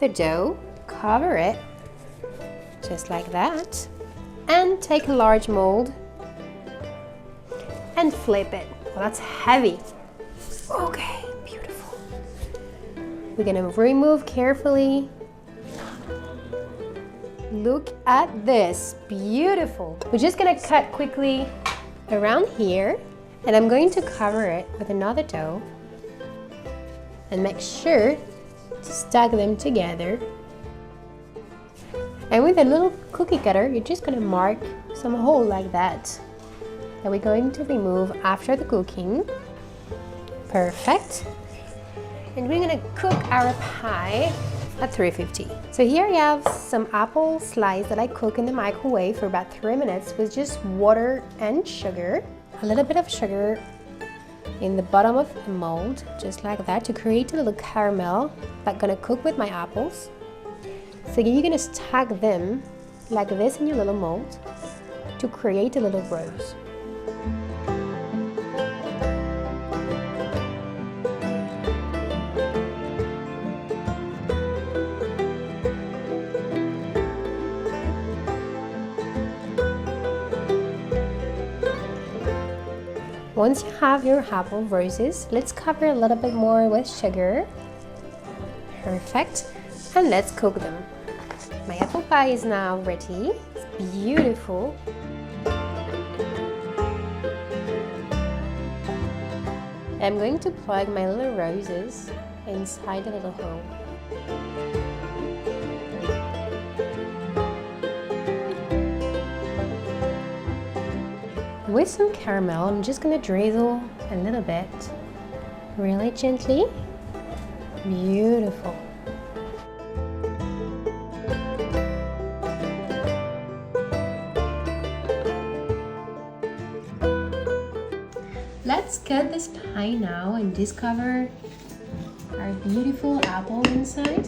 the dough, cover it, just like that, and take a large mold and flip it. Well, that's heavy. Okay, beautiful. We're gonna remove carefully. Look at this, beautiful. We're just gonna cut quickly around here, and I'm going to cover it with another dough and make sure to stack them together. And with a little cookie cutter, you're just gonna mark some hole like that we're going to remove after the cooking. Perfect. And we're gonna cook our pie at 350. So here I have some apple slice that I cook in the microwave for about 3 minutes with just water and sugar. A little bit of sugar in the bottom of the mold, just like that, to create a little caramel that's gonna cook with my apples. So you're gonna stack them like this in your little mold to create a little rose. Once you have your apple roses, let's cover a little bit more with sugar. Perfect. And let's cook them. My apple pie is now ready. It's beautiful. I'm going to plug my little roses inside the little hole. With some caramel, I'm just gonna drizzle a little bit, really gently. Beautiful. Let's cut this pie now and discover our beautiful apple inside.